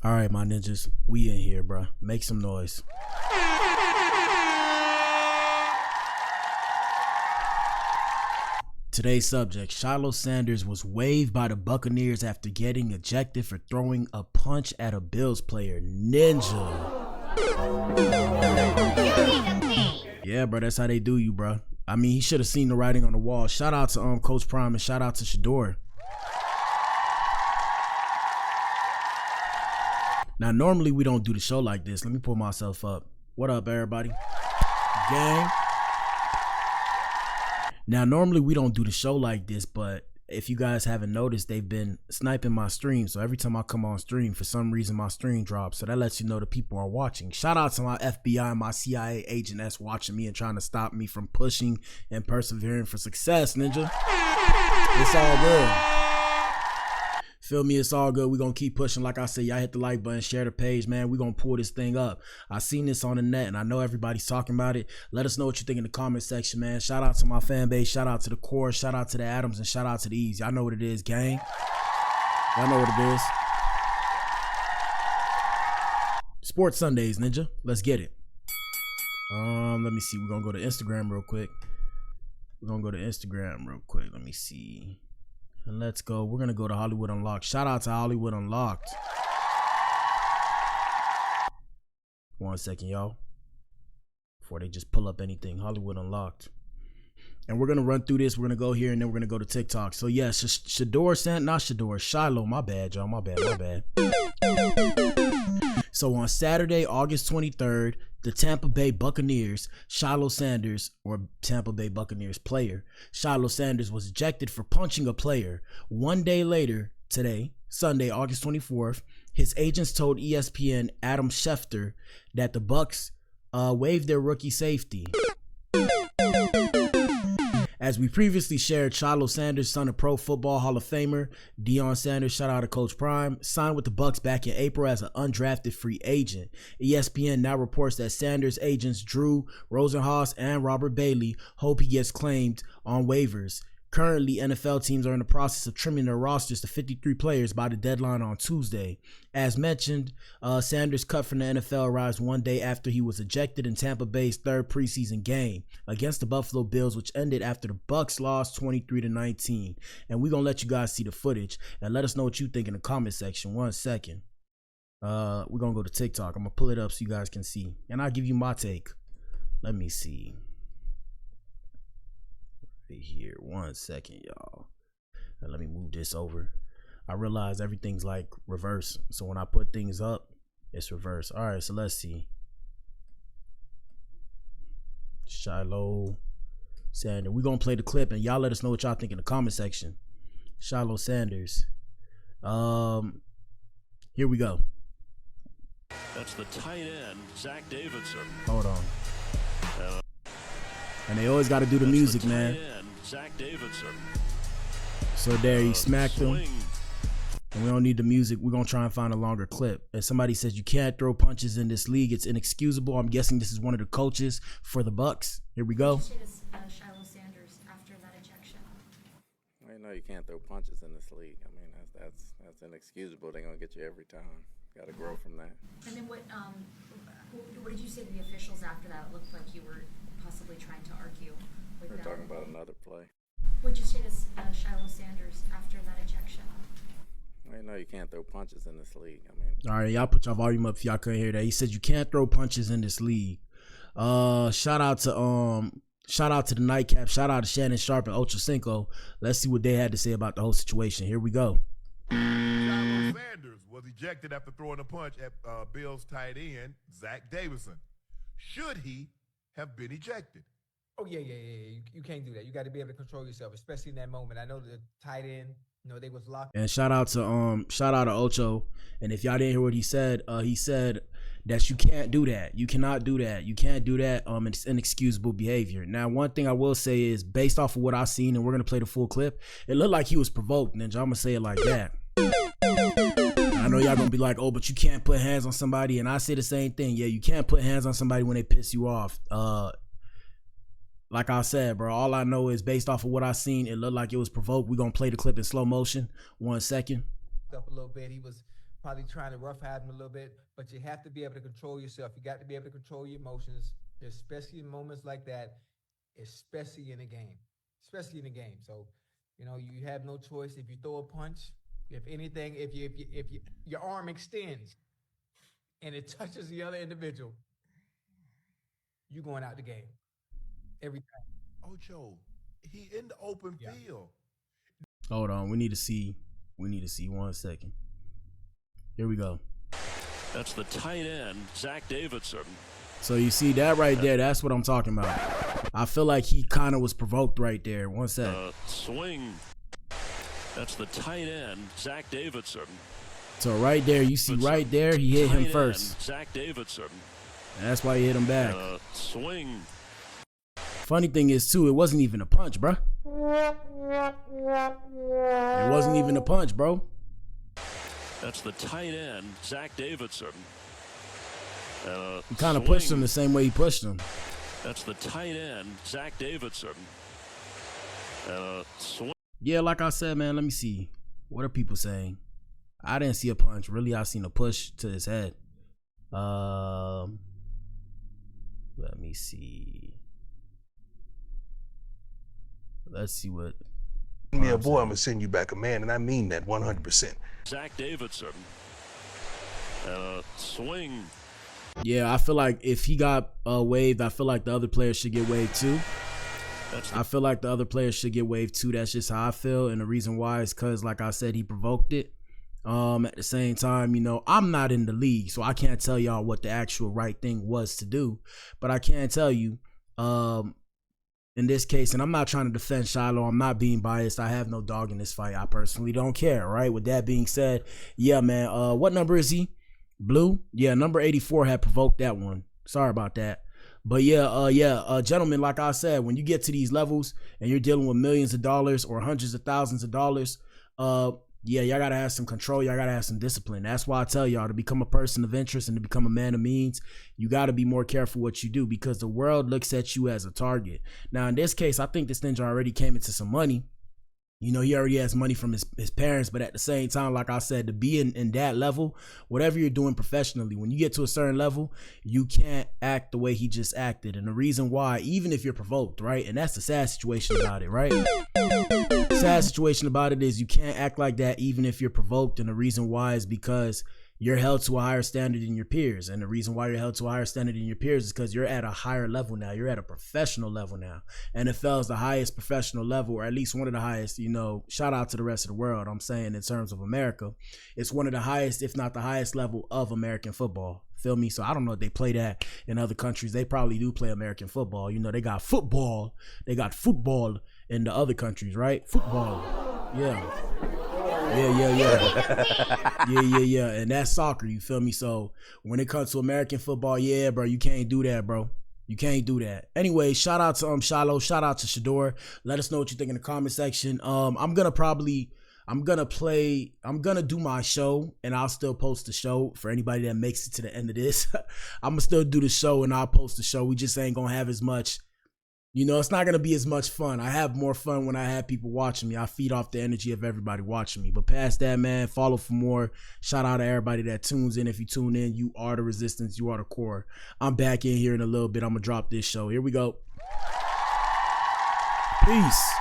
All right, my ninjas, we in here, bro. Make some noise. Today's subject, Shilo Sanders was waived by the Buccaneers after getting ejected for throwing a punch at a Bills player. Ninja. Yeah, bro, that's how they do you, bro. I mean, he should have seen the writing on the wall. Shout out to Coach Prime and shout out to Shedeur. Now, normally we don't do the show like this. Let me pull myself up. What up, everybody? Gang. Now, normally we don't do the show like this, but if you guys haven't noticed, they've been sniping my stream. So every time I come on stream, for some reason, my stream drops. So that lets you know the people are watching. Shout out to my FBI and my CIA agent that's watching me and trying to stop me from pushing and persevering for success, ninja. It's all good. Feel me? It's all good. We're going to keep pushing. Like I said, y'all hit the like button, share the page, man. We're going to pull this thing up. I seen this on the net, and I know everybody's talking about it. Let us know what you think in the comment section, man. Shout out to my fan base. Shout out to the core. Shout out to the Adams, and shout out to the E's. Y'all know what it is, gang. Y'all know what it is. Sports Sundays, ninja. Let's get it. Let me see. We're going to go to Instagram real quick. Let me see. And let's go. We're going to go to Hollywood Unlocked. Shout out to Hollywood Unlocked. 1 second, y'all. Before they just pull up anything. Hollywood Unlocked. And we're going to run through this. We're going to go here and then we're going to go to TikTok. So, yes, Shedeur Sanders, not Shedeur, Shilo. My bad, y'all. My bad. So, on Saturday, August 23rd, the Tampa Bay Buccaneers, Shilo Sanders, or Tampa Bay Buccaneers player, Shilo Sanders was ejected for punching a player. 1 day later, today, Sunday, August 24th, his agents told ESPN Adam Schefter that the Bucs waived their rookie safety. As we previously shared, Shilo Sanders, son of Pro Football Hall of Famer Deion Sanders, shout out to Coach Prime, signed with the Bucs back in April as an undrafted free agent. ESPN now reports that Sanders' agents Drew Rosenhaus and Robert Bailey hope he gets claimed on waivers. Currently, NFL teams are in the process of trimming their rosters to 53 players by the deadline on Tuesday. As mentioned, Sanders' cut from the NFL arrives 1 day after he was ejected in Tampa Bay's third preseason game against the Buffalo Bills, which ended after the Bucs lost 23-19. And we're going to let you guys see the footage and let us know what you think in the comment section. 1 second. We're going to go to TikTok. I'm going to pull it up so you guys can see. And I'll give you my take. Let me see. Here 1 second, y'all. Now let me move this over. I realize everything's like reverse, so when I put things up, it's reverse. All right, so let's see. Shilo Sanders. We're gonna play the clip and y'all let us know what y'all think in the comment section. Shilo Sanders. Here we go. That's the tight end, Zach Davidson. Hold on. And they always got to do the music, man. Zach Davidson. So there, he smacked him. And we don't need the music. We're going to try and find a longer clip. As somebody says, you can't throw punches in this league. It's inexcusable. I'm guessing this is one of the coaches for the Bucs. Here we go. Shilo Sanders after that ejection. Well, you know you can't throw punches in this league. I mean, that's inexcusable. They're going to get you every time. Got to grow from that. And then what did you say to the officials after that? It looked like you were possibly trying to argue with them. We're talking about another play. What did you say to Shilo Sanders after that ejection? Well, you know you can't throw punches in this league. I mean, all right, y'all put your volume up if y'all couldn't hear that. He said you can't throw punches in this league. Shout out to the Nightcap. Shout out to Shannon Sharp and Ocho Cinco. Let's see what they had to say about the whole situation. Here we go. Shilo Sanders was ejected after throwing a punch at Bills tight end Zach Davidson. Should he have been ejected? Oh, yeah. You can't do that. You got to be able to control yourself, especially in that moment. I know the tight end, they was locked. And shout out to Ocho. And if y'all didn't hear what he said that you can't do that. You cannot do that. You can't do that. It's inexcusable behavior. Now, one thing I will say is based off of what I've seen, and we're going to play the full clip, it looked like he was provoked, Ninja. I'm going to say it like that. I know y'all going to be like, oh, but you can't put hands on somebody. And I say the same thing. Yeah, you can't put hands on somebody when they piss you off. Like I said, bro, all I know is based off of what I seen, it looked like it was provoked. We're going to play the clip in slow motion. 1 second. up a little bit. He was probably trying to roughhouse him a little bit, but you have to be able to control yourself. You got to be able to control your emotions, especially in moments like that, especially in a game. So, you know, you have no choice. If you throw a punch, if anything, if your arm extends and it touches the other individual, you going out the game every time. Ocho, he in the open field. Hold on, we need to see 1 second. Here we go. That's the tight end, Zach Davidson. So you see that right there, that's what I'm talking about. I feel like he kind of was provoked right there. 1 second. Swing. That's the tight end, Zach Davidson. So right there, you see right there, he hit him Tight first. end, Zach Davidson. And that's why he hit him back. Swing. Funny thing is too, it wasn't even a punch, bruh. It wasn't even a punch, bro. That's the tight end, Zach Davidson. He kind of pushed him the same way he pushed him. That's the tight end, Zach Davidson. Swing. Yeah, like I said, man, let me see. What are people saying? I didn't see a punch. Really, I seen a push to his head. Let me see. Let's see what. Me a boy, I'm gonna send you back a man, and I mean that 100%. Zach Davidson. Swing. Yeah, I feel like if he got waived, I feel like the other players should get waived too. I feel like the other players should get waived too. That's just how I feel. And the reason why is because, like I said, he provoked it. At the same time, you know, I'm not in the league, so I can't tell y'all what the actual right thing was to do. But I can tell you, in this case, and I'm not trying to defend Shilo, I'm not being biased. I have no dog in this fight. I personally don't care, right? With that being said, yeah, man, what number is he? Blue? Yeah, number 84 had provoked that one. Sorry about that. But yeah, gentlemen, like I said, when you get to these levels and you're dealing with millions of dollars or hundreds of thousands of dollars, yeah, y'all gotta have some control. Y'all gotta have some discipline. That's why I tell y'all, to become a person of interest and to become a man of means, you gotta be more careful what you do, because the world looks at you as a target. Now, in this case, I think this ninja already came into some money. You know, he already has money from his parents, but at the same time, like I said, to be in that level, whatever you're doing professionally, when you get to a certain level, you can't act the way he just acted. And the reason why, even if you're provoked, right? And that's the sad situation about it, right? Sad situation about it is you can't act like that even if you're provoked. And the reason why is because you're held to a higher standard than your peers. And the reason why you're held to a higher standard than your peers is because you're at a higher level now. You're at a professional level now. NFL is the highest professional level, or at least one of the highest. You know, shout out to the rest of the world. I'm saying in terms of America, it's one of the highest, if not the highest level of American football. Feel me? So I don't know if they play that in other countries. They probably do play American football. You know, they got football. They got football in the other countries, right? Football. Yeah. Yeah. And that's soccer, you feel me? So when it comes to American football, yeah, bro, you can't do that, bro. You can't do that. Anyway, shout out to Shilo, shout out to Shedeur. Let us know what you think in the comment section. I'm gonna do my show, and I'll still post the show for anybody that makes it to the end of this. I'm gonna still do the show and I'll post the show. We just ain't gonna have as much. You know, it's not going to be as much fun. I have more fun when I have people watching me. I feed off the energy of everybody watching me. But past that, man, follow for more. Shout out to everybody that tunes in. If you tune in, you are the resistance. You are the core. I'm back in here in a little bit. I'm going to drop this show. Here we go. Peace.